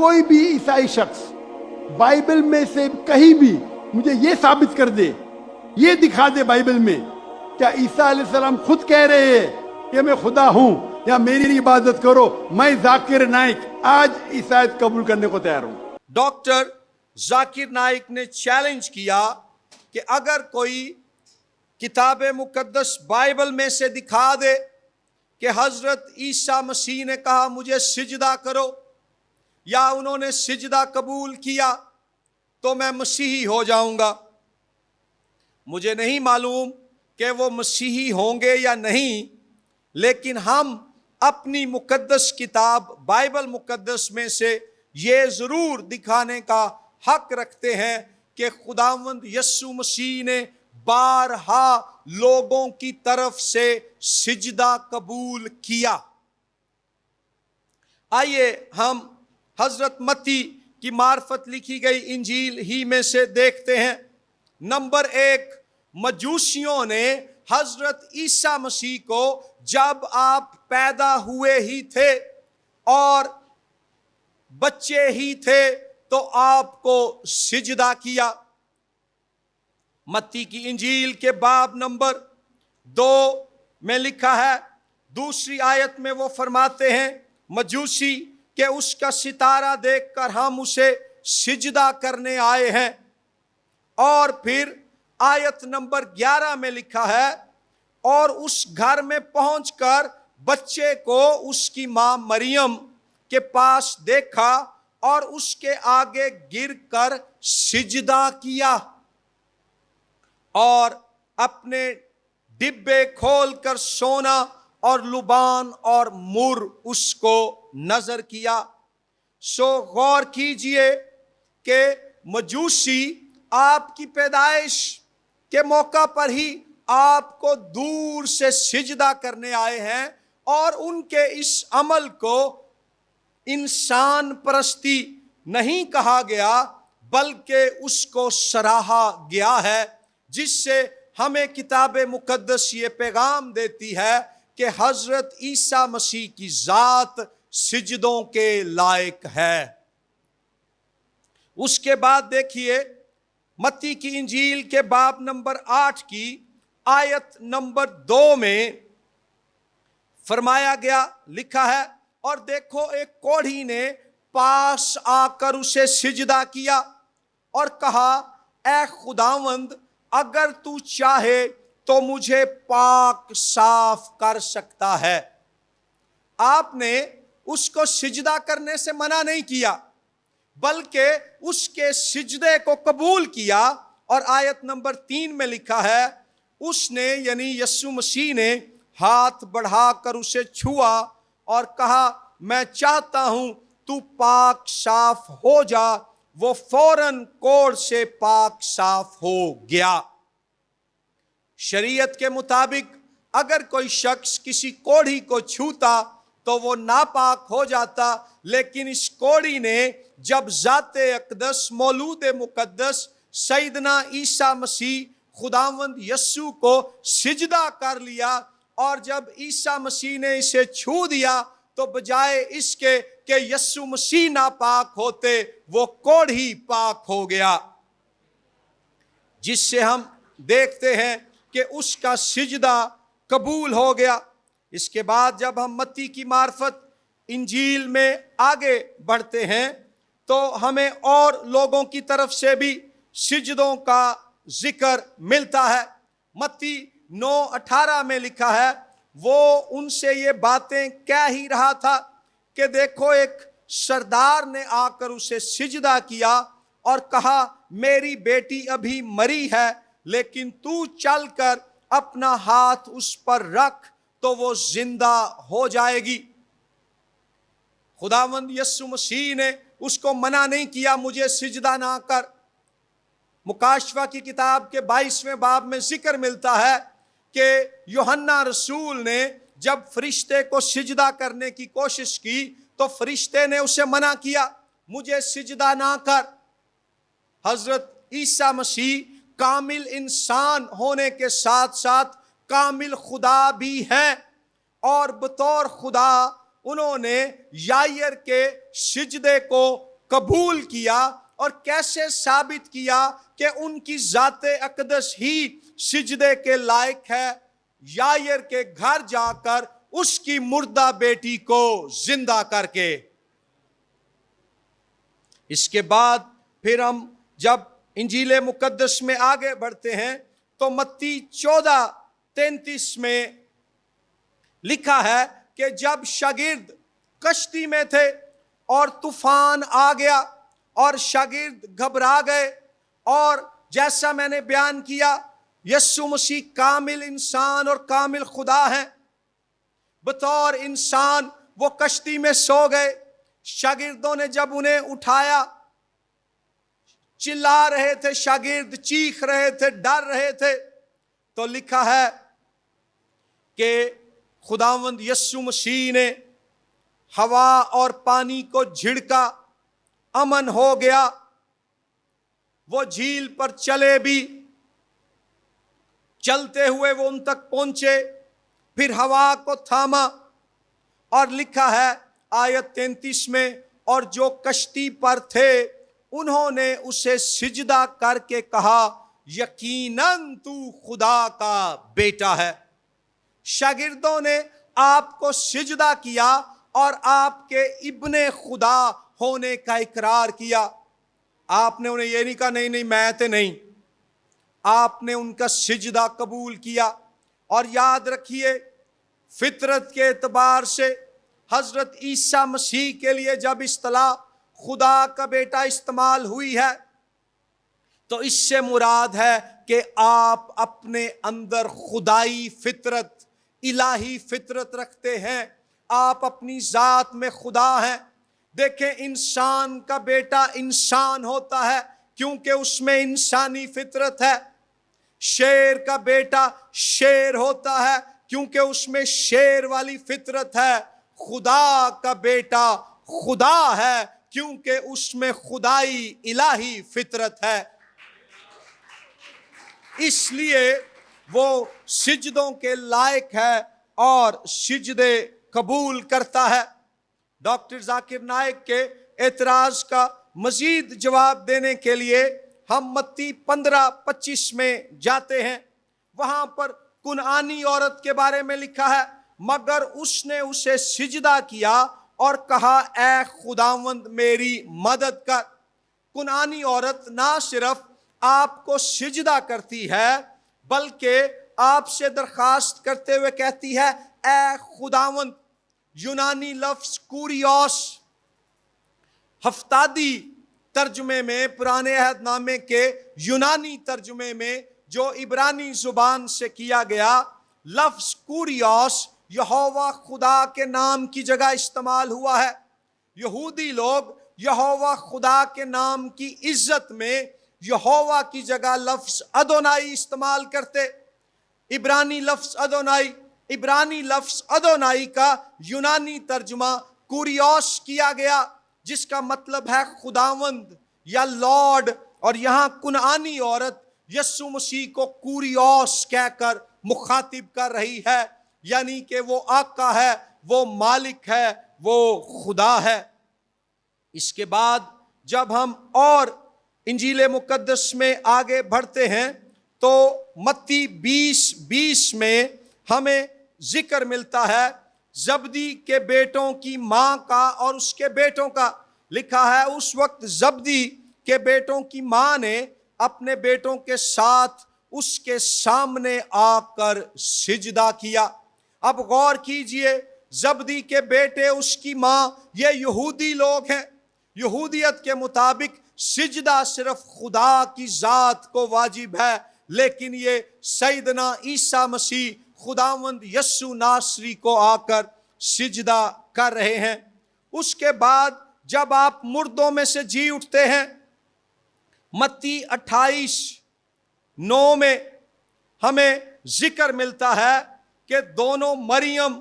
کوئی بھی عیسائی شخص بائبل میں سے کہیں بھی مجھے یہ ثابت کر دے، یہ دکھا دے بائبل میں کیا عیسیٰ علیہ السلام خود کہہ رہے ہیں کہ میں خدا ہوں یا میری عبادت کرو، میں ذاکر نائک آج عیسائیت قبول کرنے کو تیار ہوں۔ ڈاکٹر ذاکر نائک نے چیلنج کیا کہ اگر کوئی کتاب مقدس بائبل میں سے دکھا دے کہ حضرت عیسیٰ مسیح نے کہا مجھے سجدہ کرو یا انہوں نے سجدہ قبول کیا تو میں مسیحی ہو جاؤں گا۔ مجھے نہیں معلوم کہ وہ مسیحی ہوں گے یا نہیں، لیکن ہم اپنی مقدس کتاب بائبل مقدس میں سے یہ ضرور دکھانے کا حق رکھتے ہیں کہ خداوند یسوع مسیح نے بارہا لوگوں کی طرف سے سجدہ قبول کیا۔ آئیے ہم حضرت متی کی معرفت لکھی گئی انجیل ہی میں سے دیکھتے ہیں۔ نمبر 1، مجوسیوں نے حضرت عیسیٰ مسیح کو جب آپ پیدا ہوئے ہی تھے اور بچے ہی تھے تو آپ کو سجدہ کیا۔ متی کی انجیل کے باب نمبر 2 میں لکھا ہے، دوسری آیت میں وہ فرماتے ہیں مجوسی کہ اس کا ستارہ دیکھ کر ہم اسے سجدہ کرنے آئے ہیں۔ اور پھر آیت نمبر 11 میں لکھا ہے، اور اس گھر میں پہنچ کر بچے کو اس کی ماں مریم کے پاس دیکھا اور اس کے آگے گر کر سجدہ کیا اور اپنے ڈبے کھول کر سونا اور لبان اور مر اس کو نظر کیا۔ سو غور کیجئے کہ مجوسی آپ کی پیدائش کے موقع پر ہی آپ کو دور سے سجدہ کرنے آئے ہیں، اور ان کے اس عمل کو انسان پرستی نہیں کہا گیا بلکہ اس کو سراہا گیا ہے، جس سے ہمیں کتاب مقدس یہ پیغام دیتی ہے کہ حضرت عیسیٰ مسیح کی ذات سجدوں کے لائق ہے۔ اس کے بعد دیکھیے متی کی انجیل کے باب نمبر 8 کی آیت نمبر 2 میں فرمایا گیا، لکھا ہے، اور دیکھو ایک کوڑھی نے پاس آ کر اسے سجدہ کیا اور کہا اے خداوند اگر تو چاہے تو مجھے پاک صاف کر سکتا ہے۔ آپ نے اس کو سجدہ کرنے سے منع نہیں کیا بلکہ اس کے سجدے کو قبول کیا، اور آیت نمبر 3 میں لکھا ہے اس نے یعنی یسوع مسیح نے ہاتھ بڑھا کر اسے چھوا اور کہا میں چاہتا ہوں تو پاک صاف ہو جا۔ وہ فوراً کوڑھ سے پاک صاف ہو گیا۔ شریعت کے مطابق اگر کوئی شخص کسی کوڑھی کو چھوتا تو وہ ناپاک ہو جاتا، لیکن اس کوڑھی نے جب ذات اقدس مولود مقدس سیدنا عیسیٰ مسیح خداوند یسوع کو سجدہ کر لیا، اور جب عیسیٰ مسیح نے اسے چھو دیا تو بجائے اس کے کہ یسوع مسیح ناپاک ہوتے وہ کوڑھی پاک ہو گیا، جس سے ہم دیکھتے ہیں کہ اس کا سجدہ قبول ہو گیا۔ اس کے بعد جب ہم متی کی معرفت انجیل میں آگے بڑھتے ہیں تو ہمیں اور لوگوں کی طرف سے بھی سجدوں کا ذکر ملتا ہے۔ متی 9:18 میں لکھا ہے، وہ ان سے یہ باتیں کہہ ہی رہا تھا کہ دیکھو ایک سردار نے آ کر اسے سجدہ کیا اور کہا میری بیٹی ابھی مری ہے، لیکن تو چل کر اپنا ہاتھ اس پر رکھ تو وہ زندہ ہو جائے گی۔ خداوند یسوع مسیح نے اس کو منع نہیں کیا مجھے سجدہ نہ کر۔ مکاشفہ کی کتاب کے 22ویں باب میں ذکر ملتا ہے کہ یوحنا رسول نے جب فرشتے کو سجدہ کرنے کی کوشش کی تو فرشتے نے اسے منع کیا، مجھے سجدہ نہ کر۔ حضرت عیسیٰ مسیح کامل انسان ہونے کے ساتھ ساتھ کامل خدا بھی ہیں، اور بطور خدا انہوں نے یائر کے سجدے کو قبول کیا اور کیسے ثابت کیا کہ ان کی ذات اقدس ہی سجدے کے لائق ہے، یائر کے گھر جا کر اس کی مردہ بیٹی کو زندہ کر کے۔ اس کے بعد پھر ہم جب انجیل مقدس میں آگے بڑھتے ہیں تو متی 14:33 میں لکھا ہے کہ جب شاگرد کشتی میں تھے اور طوفان آ گیا اور شاگرد گھبرا گئے، اور جیسا میں نے بیان کیا یسوع مسیح کامل انسان اور کامل خدا ہیں، بطور انسان وہ کشتی میں سو گئے۔ شاگردوں نے جب انہیں اٹھایا، چلا رہے تھے، شاگرد چیخ رہے تھے، ڈر رہے تھے، تو لکھا ہے کہ خداوند یسوع مسیح نے ہوا اور پانی کو جھڑکا، امن ہو گیا، وہ جھیل پر چلے بھی، چلتے ہوئے وہ ان تک پہنچے، پھر ہوا کو تھاما، اور لکھا ہے آیت 33 میں، اور جو کشتی پر تھے انہوں نے اسے سجدہ کر کے کہا یقیناً تو خدا کا بیٹا ہے۔ شاگردوں نے آپ کو سجدہ کیا اور آپ کے ابن خدا ہونے کا اقرار کیا۔ آپ نے انہیں یہ نہیں کہا نہیں میں تو نہیں، آپ نے ان کا سجدہ قبول کیا۔ اور یاد رکھیے فطرت کے اعتبار سے حضرت عیسیٰ مسیح کے لیے جب اصطلاح خدا کا بیٹا استعمال ہوئی ہے تو اس سے مراد ہے کہ آپ اپنے اندر خدائی فطرت، الہی فطرت رکھتے ہیں، آپ اپنی ذات میں خدا ہیں۔ دیکھیں انسان کا بیٹا انسان ہوتا ہے کیونکہ اس میں انسانی فطرت ہے، شیر کا بیٹا شیر ہوتا ہے کیونکہ اس میں شیر والی فطرت ہے، خدا کا بیٹا خدا ہے کیونکہ اس میں خدائی الہی فطرت ہے۔ اس لیے وہ سجدوں کے لائق ہے اور سجدے قبول کرتا ہے۔ ڈاکٹر ذاکر نائک کے اعتراض کا مزید جواب دینے کے لیے ہم متی 15:25 میں جاتے ہیں۔ وہاں پر کنعانی عورت کے بارے میں لکھا ہے، مگر اس نے اسے سجدہ کیا اور کہا اے خداوند میری مدد کر۔ کنعانی عورت نہ صرف آپ کو سجدہ کرتی ہے بلکہ آپ سے درخواست کرتے ہوئے کہتی ہے اے خداوند۔ یونانی لفظ کوریوس ہفتادی ترجمے میں، پرانے عہد نامے کے یونانی ترجمے میں جو عبرانی زبان سے کیا گیا، لفظ کوریوس یہوہ خدا کے نام کی جگہ استعمال ہوا ہے۔ یہودی لوگ یہوہ خدا کے نام کی عزت میں یہوہ کی جگہ لفظ ادونائی استعمال کرتے۔ عبرانی لفظ ادونائی کا یونانی ترجمہ کوریوس کیا گیا، جس کا مطلب ہے خداوند یا لارڈ، اور یہاں کنعانی عورت یسوع مسیح کو کوریوس کہہ کر مخاطب کر رہی ہے، یعنی کہ وہ آقا ہے، وہ مالک ہے، وہ خدا ہے۔ اس کے بعد جب ہم اور انجیل مقدس میں آگے بڑھتے ہیں تو متی 20:20 میں ہمیں ذکر ملتا ہے زبدی کے بیٹوں کی ماں کا اور اس کے بیٹوں کا۔ لکھا ہے اس وقت زبدی کے بیٹوں کی ماں نے اپنے بیٹوں کے ساتھ اس کے سامنے آ کر سجدہ کیا۔ اب غور کیجئے، زبدی کے بیٹے، اس کی ماں، یہ یہودی لوگ ہیں۔ یہودیت کے مطابق سجدہ صرف خدا کی ذات کو واجب ہے، لیکن یہ سیدنا عیسیٰ مسیح خداوند یسوع ناصری کو آ کر سجدہ کر رہے ہیں۔ اس کے بعد جب آپ مردوں میں سے جی اٹھتے ہیں، متی 28:9 میں ہمیں ذکر ملتا ہے کہ دونوں مریم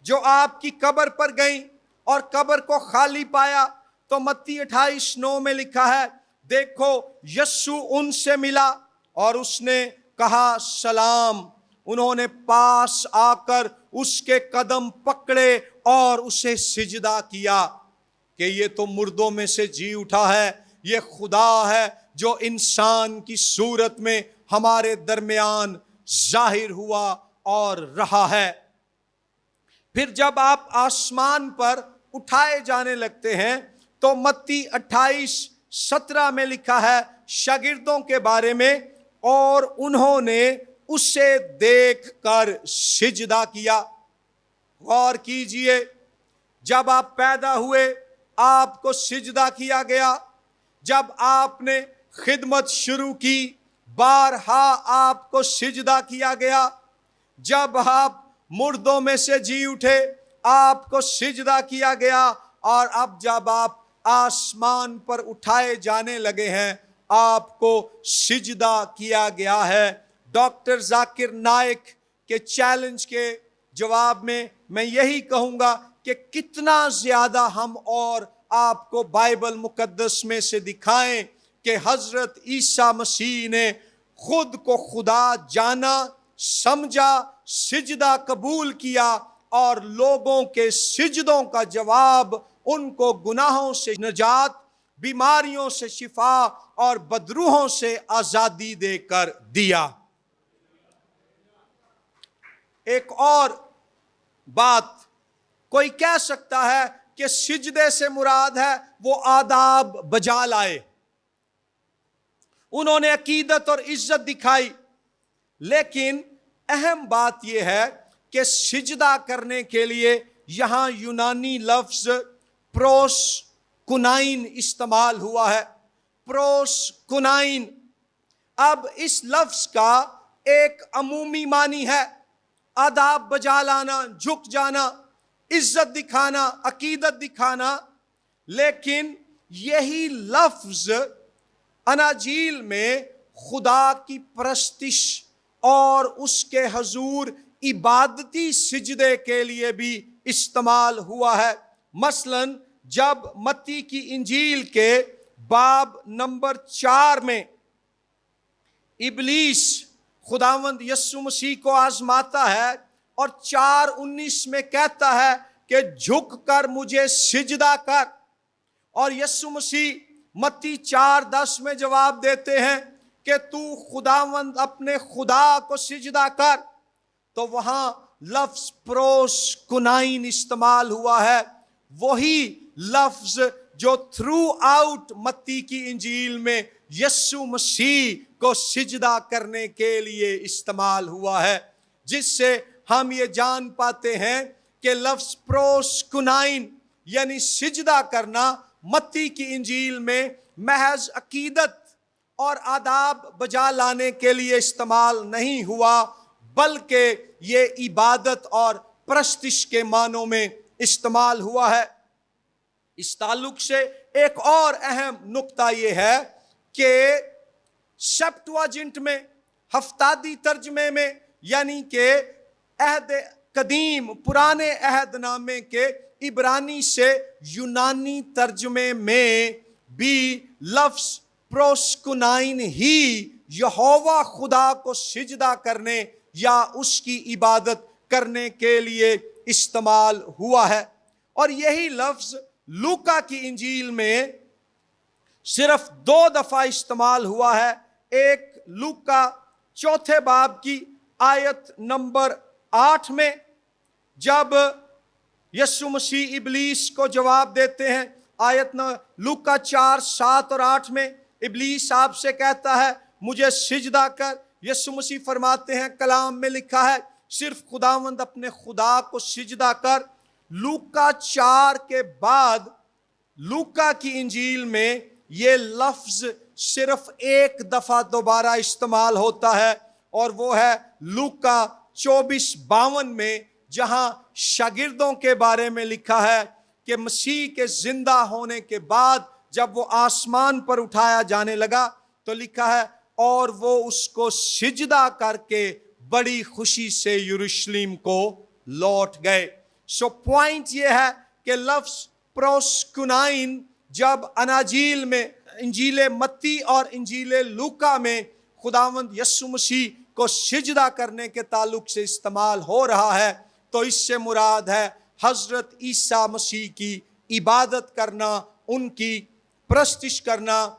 جو آپ کی قبر پر گئیں اور قبر کو خالی پایا، تو متی 28:9 میں لکھا ہے دیکھو یسوع ان سے ملا اور اس نے کہا سلام۔ انہوں نے پاس آ کر اس کے قدم پکڑے اور اسے سجدہ کیا۔ کہ یہ تو مردوں میں سے جی اٹھا ہے، یہ خدا ہے جو انسان کی صورت میں ہمارے درمیان ظاہر ہوا اور رہا ہے۔ پھر جب آپ آسمان پر اٹھائے جانے لگتے ہیں تو متی 28:17 میں لکھا ہے شاگردوں کے بارے میں، اور انہوں نے اسے دیکھ کر سجدہ کیا۔ غور کیجئے، جب آپ پیدا ہوئے آپ کو سجدہ کیا گیا، جب آپ نے خدمت شروع کی بارہا آپ کو سجدہ کیا گیا، جب آپ مردوں میں سے جی اٹھے آپ کو سجدہ کیا گیا، اور اب جب آپ آسمان پر اٹھائے جانے لگے ہیں آپ کو سجدہ کیا گیا ہے۔ ڈاکٹر ذاکر نائک کے چیلنج کے جواب میں یہی کہوں گا کہ کتنا زیادہ ہم اور آپ کو بائبل مقدس میں سے دکھائیں کہ حضرت عیسیٰ مسیح نے خود کو خدا جانا، سمجھا، سجدہ قبول کیا، اور لوگوں کے سجدوں کا جواب ان کو گناہوں سے نجات، بیماریوں سے شفا اور بدروحوں سے آزادی دے کر دیا۔ ایک اور بات کوئی کہہ سکتا ہے کہ سجدے سے مراد ہے وہ آداب بجا لائے، انہوں نے عقیدت اور عزت دکھائی، لیکن اہم بات یہ ہے کہ سجدہ کرنے کے لیے یہاں یونانی لفظ پروس کنائن استعمال ہوا ہے۔ پروس کنائن، اب اس لفظ کا ایک عمومی معنی ہے آداب بجا لانا، جھک جانا، عزت دکھانا، عقیدت دکھانا، لیکن یہی لفظ اناجیل میں خدا کی پرستش اور اس کے حضور عبادتی سجدے کے لیے بھی استعمال ہوا ہے۔ مثلا جب متی کی انجیل کے باب نمبر 4 میں ابلیس خداوند یسوع مسیح کو آزماتا ہے اور 4:19 میں کہتا ہے کہ جھک کر مجھے سجدہ کر، اور یسوع مسیح متی 4:10 میں جواب دیتے ہیں کہ تو خداوند اپنے خدا کو سجدہ کر، تو وہاں لفظ پروس کنائن استعمال ہوا ہے، وہی لفظ جو تھرو آؤٹ متی کی انجیل میں یسوع مسیح کو سجدہ کرنے کے لیے استعمال ہوا ہے، جس سے ہم یہ جان پاتے ہیں کہ لفظ پروس کنائن یعنی سجدہ کرنا متی کی انجیل میں محض عقیدت اور آداب بجا لانے کے لیے استعمال نہیں ہوا، بلکہ یہ عبادت اور پرستش کے معنوں میں استعمال ہوا ہے۔ اس تعلق سے ایک اور اہم نقطہ یہ ہے کہ سیپٹواجنٹ میں، ہفتادی ترجمے میں، یعنی کہ عہد قدیم پرانے عہد نامے کے عبرانی سے یونانی ترجمے میں بھی لفظ پروسکنائن ہی یہوہ خدا کو سجدہ کرنے یا اس کی عبادت کرنے کے لیے استعمال ہوا ہے، اور یہی لفظ لوکا کی انجیل میں صرف 2 دفعہ استعمال ہوا ہے۔ ایک لوکا 4 باب کی آیت نمبر 8 میں جب یسوع مسیح ابلیس کو جواب دیتے ہیں، آیت لوکا 4:7 اور 8 میں ابلیس آپ سے کہتا ہے مجھے سجدہ کر، یسوع مسیح فرماتے ہیں کلام میں لکھا ہے صرف خداوند اپنے خدا کو سجدہ کر۔ لوکا 4 کے بعد لوکا کی انجیل میں یہ لفظ صرف ایک دفعہ دوبارہ استعمال ہوتا ہے، اور وہ ہے لوکا 24:52 میں، جہاں شاگردوں کے بارے میں لکھا ہے کہ مسیح کے زندہ ہونے کے بعد جب وہ آسمان پر اٹھایا جانے لگا تو لکھا ہے اور وہ اس کو سجدہ کر کے بڑی خوشی سے یروشلم کو لوٹ گئے۔ سو پوائنٹ یہ ہے کہ لفظ پروسکنائن جب اناجیل میں، انجیل متی اور انجیل لوکا میں خداوند یسوع مسیح کو سجدہ کرنے کے تعلق سے استعمال ہو رہا ہے، تو اس سے مراد ہے حضرت عیسیٰ مسیح کی عبادت کرنا, ان کی پرستش کرنا.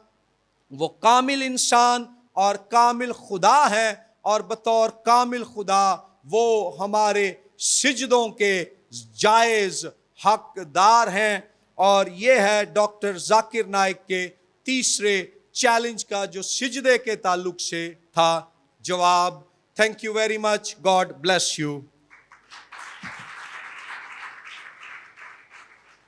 وہ کامل انسان اور کامل خدا ہے, اور بطور کامل خدا وہ ہمارے سجدوں کے جائز حقدار ہیں. اور یہ ہے ڈاکٹر ذاکر نائک کے تیسرے چیلنج کا جو سجدے کے تعلق سے تھا جواب. Thank you very much. God bless you.